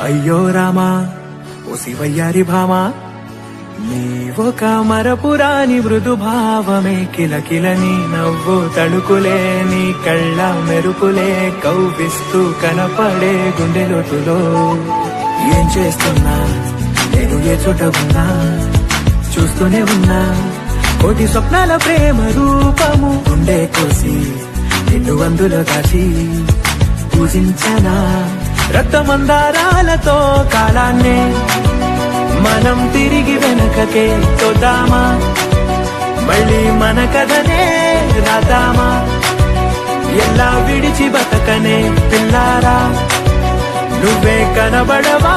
అయ్యో రామా ఓ శివయ్యారి భామా, నీవొక మరపురాని మృదు భావమే, కిలకిలని నవ్వు తళుకులే, నీ కళ్ళ మెరుపులే కవ్విస్తూ కనపడే గుండె లోతులో. ఏం చేస్తున్నా నేను ఏ చోట ఉన్నా, చూస్తూనే ఉన్నా కోటి స్వప్నాల ప్రేమ రూపము. గుండె కోసి నిన్ను అందులో దాచి పూజించనా, రక్తమందారాలతో కాలాన్నే మనం తిరిగి వెనకకే తోదామా, మళ్ళీ మన కథనే రాదామా. ఎలా విడిచి బతకనే పిల్లారా, నువ్వే కనబడవా